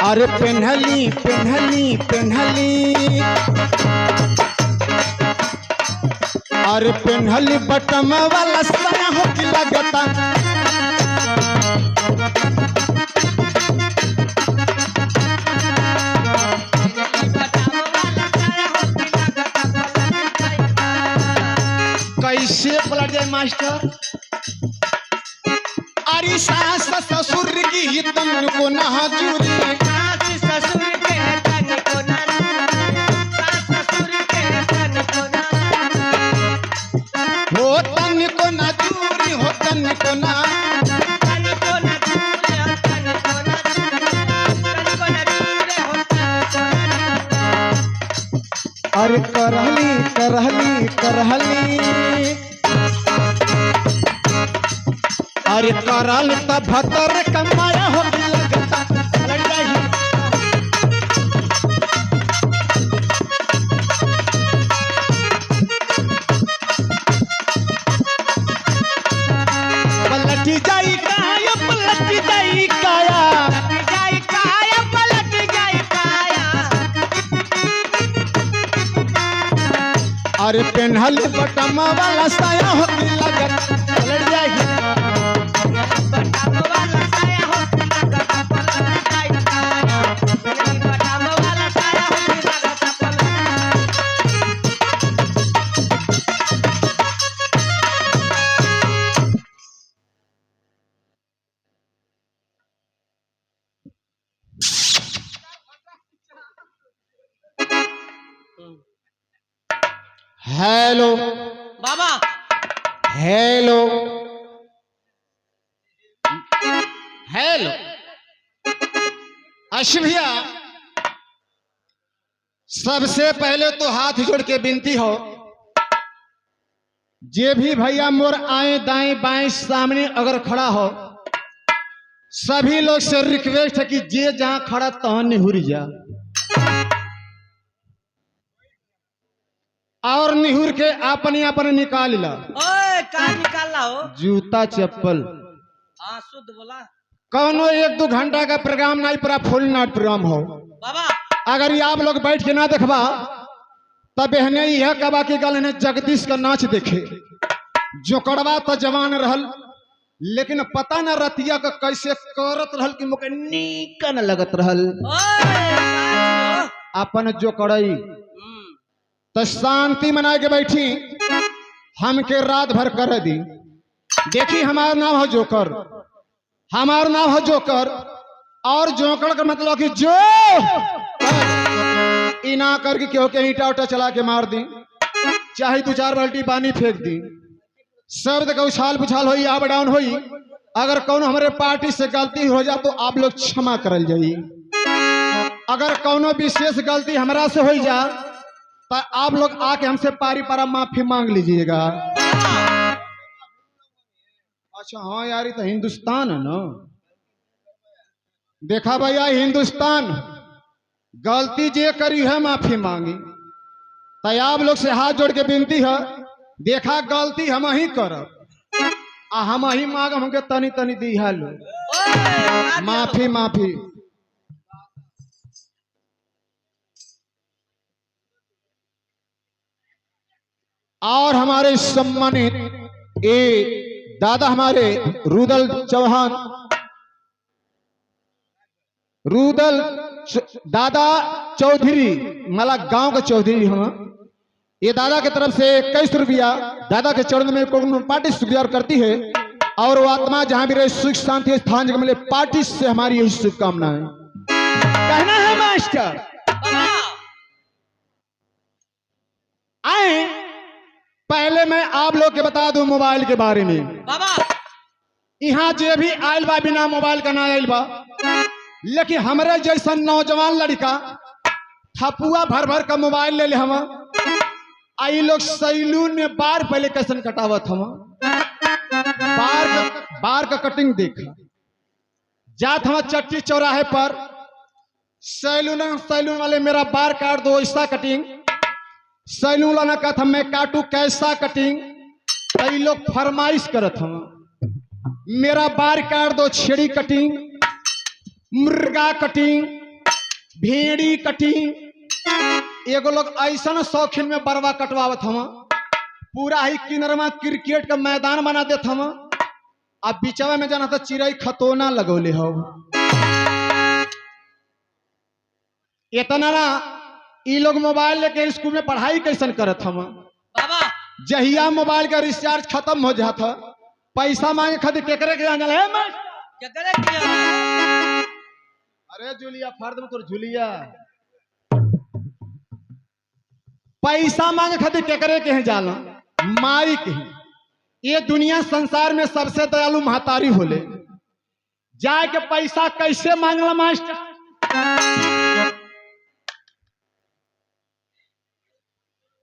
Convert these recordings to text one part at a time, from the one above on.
अरे पेन्हली पेन्हली पेन्हली अरे पेन्हली बटम वाला साया हो कि लगता कैसे पलट जाए मास्टर। अरे सास ससुर की तन को ना हजूरी अरे करहली करहली करहली अरे करल त भतर कमाया हो लगता लड़ जाही। पलट जाई काया पलट जाई काया पलट जाई काया अरे पेन्हल बटम वाला साया हो लगता लड़ जाही। हेलो बाबा हेलो हेलो अशभिया सबसे पहले तो हाथ जोड़ के विनती हो जे भी भैया मोर आए दाएं बाएं सामने अगर खड़ा हो सभी लोग से रिक्वेस्ट है कि जे जहां खड़ा तहां निहुर जा और निहुर के अपने अपने निकाल ला। ओए का निकालना हो जूता चप्पल हाँ शुद्ध बोला। कौनो 1-2 घंटा का प्रोग्राम नहीं पूरा फुल नाइट प्रोग्राम हो। बाबा अगर ये आप लोग बैठ के ना देखबा तब बहने यह कबा की गल ने जगदीश का नाच देखे जो कड़वा तो जवान रहल लेकिन पता न रतिया का कैसे करत रहल कि मुके नीक न लगत रहल। अपन जो कड़ई तो शांति मना के बैठी हमके रात भर कर दी। देखी हमारा नाम हो जोकर, हमारा नाम हो जोकर और जोकर का मतलब कि जो इना करके क्यों के ईटा उटा चला के मार दी चाहे 2-4 बाल्टी पानी फेंक दी शब्द का उछाल पुछाल हो अप डाउन हो। अगर कौन हमारे पार्टी से गलती हो जा तो आप लोग क्षमा करल जाई। अगर कौनो विशेष गलती हमरा से हो जा तो आप लोग आके हमसे पारी पारा माफी मांग लीजिएगा। अच्छा हाँ यार ये तो हिंदुस्तान है ना। देखा भैया हिंदुस्तान गलती जे करी है माफी मांगी तो आप लोग से हाथ जोड़ के विनती है देखा गलती हम ही करब आ हम ही मांग हमके तनी तनी दी है लो माफी माफी। और हमारे सम्मानित दादा हमारे रुदल चौहान दादा चौधरी मला गांव का चौधरी हम ये दादा की तरफ से 21 रुपया दादा के चरण में पार्टी शुक्रिया करती है और वो आत्मा जहां भी रहे सुख शांति स्थान जगह मिले, पार्टी से हमारी यही शुभकामनाएं। कहना है मास्टर बाबा आए, पहले मैं आप लोग के बता दूं मोबाइल के बारे में। बाबा यहाँ जे भी आयल बा बिना मोबाइल का ना आयल बा, लेकिन हमारे जैसा नौजवान लड़का थपुआ भर भर का मोबाइल ले ले हम आई लोग सैलून में बार पहले कैसन कटावत हम बार का कटिंग देखा जात हम चट्टी चौराहे पर सैलून वाले मेरा बार काट दो ऐसा कटिंग, सैलून वाला कहता मैं काटू कैसा कटिंग, कई लोग फरमाइश करत हम मेरा बार काट दो छेड़ी कटिंग, मुर्गा कटिंग, भेड़ी कटिंग। एगो लोग ऐसा शौकीन में बरवा कटवावत हम, पूरा ही किनरमा क्रिकेट का मैदान बना देत हम, अब बिचवा में जाना था चिड़ई खतौना लगौले हो। इतना ना ई लोग मोबाइल लेके स्कूल में पढ़ाई कैसन करत हम, बाबा जहिया मोबाइल का रिचार्ज खत्म हो जाता पैसा मांगे खातिर केकरे के जाने है क्या करे किया? अरे जूलिया फर्द में तो जूलिया पैसा मांगे खातिर केकरे के हैं जाला माई के। ये दुनिया संसार में सबसे दयालु महतारी होले, जाए के पैसा कैसे मांगला मास्टर?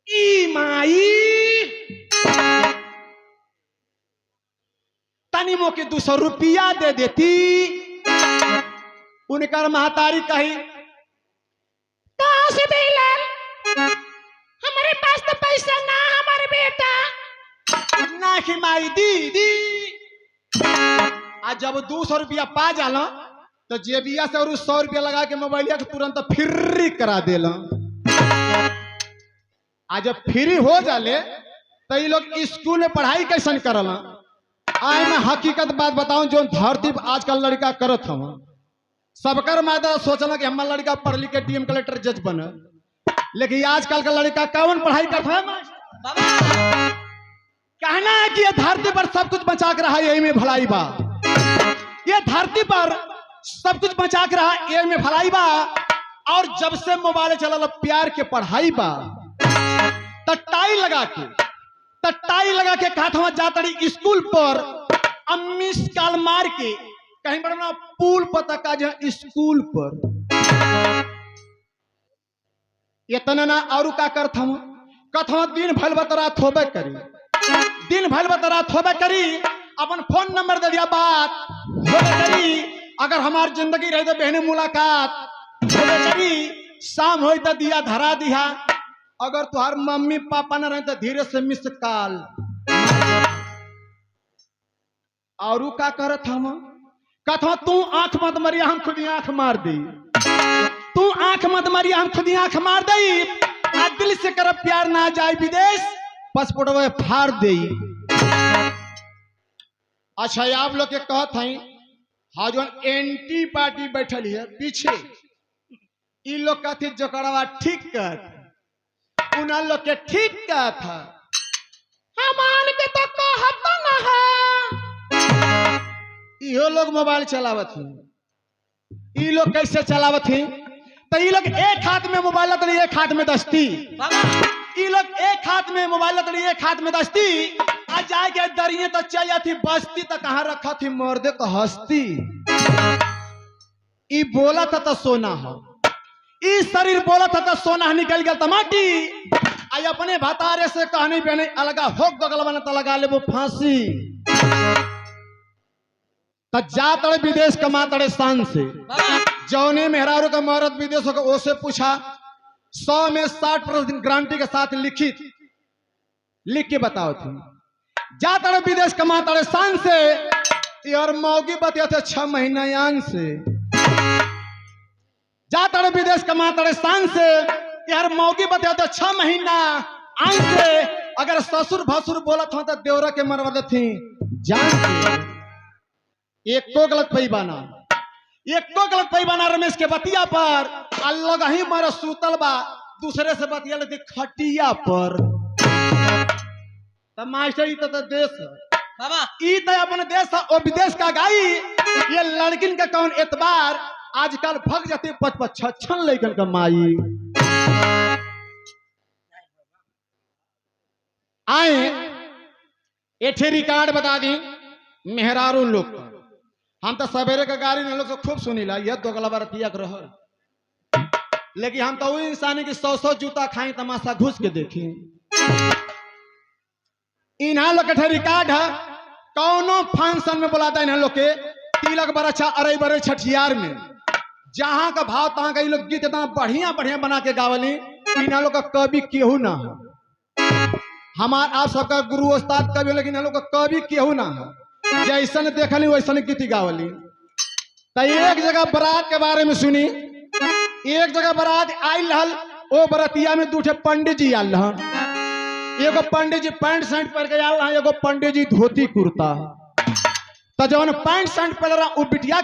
ई माई तनी मो के 200 रुपया दे देती, उनकर महतारी कही कहां से दे लाल, हमारे पास तो पैसा ना हमारे बेटा ना कि माई दीदी। आज जब 200 रुपया पा जाला तो जेबिया से और 100 रुपया लगा के मोबाइलिया के तुरंत फ्री करा देला। आज जब फ्री हो जाले तो ये लोग स्कूल में पढ़ाई कैसन करला? आए मैं हकीकत बात बताऊं, जो धरती आजकल लड़का करत हम सबकर माता सोचना कि हमारा लड़का पढ़ लिख के डीएम कलेक्टर जज बने, लेकिन आजकल का लड़का कौन पढ़ाई करता है? बाबा कहना है कि ये धरती पर सब कुछ बचा के रहा, यही में भलाई बा। ये धरती पर सब कुछ बचा के रहा, यही में भलाई बा। और जब से मोबाइल चला प्यार के पढ़ाई बा, टाई लगा के कहा जाता रही स्कूल पर, मिस कॉल मार के कहीं बड़ा पुल पता का जो स्कूल पर इतना ना और का करत हम कथा दिन भल बतरा थोबे करी, दिन भल बतरा थोबे करी, अपन फोन नंबर दे दिया बात होबे करी। अगर हमार जिंदगी रही तो बहने मुलाकात होबे करी, शाम हो तो दिया धरा दिया, अगर तुहार मम्मी पापा न रहे तो धीरे से मिस कॉल। और का करत हम कथा तू आंख मत मरिया हम खुद आंख मार दी, तू आंख मत मारिया हम खुद आंख मार दई, दिल से कर प्यार ना जाए विदेश पासपोर्ट में फाड़ दे। अच्छा आप लोग के कहत हैं हाँ जो एंटी पार्टी बैठल है पीछे, इ लोग कहते जोकड़वा ठीक कहत, उन लोग के ठीक कहत है, हमान के तो कहत ना है। इहो लोग मोबाइल चलावत हैं, इ लोग कैसे चलावत हैं? तो ये लोग एक हाथ में मोबाइल लतड़ी एक हाथ में दस्ती, ये लोग एक हाथ में मोबाइल लतड़ी एक हाथ में दस्ती, आ जाके दरिये तो चल जाती बस्ती तो कहाँ रखा थी मर्दे को हस्ती। ई बोला था तो सोना हो, ई शरीर बोला था तो सोना निकल गया टमाटी, आई अपने भतारे से कहने बहने अलगा हो गगल बना तो लगा ले वो फांसी। तो जा तड़े विदेश कमा तड़े शान से, जौने मेहरारू का मरद विदेश होगा ओसे पूछा 100 में 60% गारंटी के साथ लिख के बताओ तुम। जा तड़े विदेश कमा तड़े शान से, यार मौगी बतिया थे 6 महीना यान से। जा तड़े विदेश कमा तड़े शान से, यार मौगी बतिया थे 6 महीना आन से। अगर ससुर भसुर बोलत हो तो देवरा के मरवा थी जान से। एको गलत पैबाना, एको गलत पैबाना रमेश के बतिया पर, अल्लाह ही मारा सूतल बा दूसरे से बतिया लेती खटिया पर। तो मास्टर तो देश बाबा ई तो अपन देश और विदेश का गाई ये लड़किन का कौन एतबार आजकल भग जाते 5-5 लड़कन का माई आए एठे रिकॉर्ड बता दी मेहरारू लोग का। हम तो सवेरे का गाड़ी में लोग से खूब सुनीला यह तो अगला बार तिया के रहल लेकिन हम तो वही इंसान की 100 जूता खाई तमाशा घुस के देखी इन्हा लोग के रिकॉर्ड है कौनो फंक्शन में बुलाता इन्हा लोग के तिलक बरछा अरे बरे छठियार में जहां का भाव तहां का लोग गीत इतना बढ़िया बढ़िया बना के गावली इन्हा लोग का कवि केहू ना है हमार आप सबका गुरु उस्ताद कवि लेकिन इन्हा लोग का कवि केहू ना है जैसन देखली वैसन गीत गावली तो एक जगह बारात के बारे में सुनी एक जगह बारात आयल रहल ओ बरतिया में दूठे पंडित जी आयल रहन एगो पंडित जी पैंट शर्ट पहन के आयल रहन एगो पंडित जी धोती कुर्ता तो जवन पैंट शर्ट पहन रहा उ बिटिया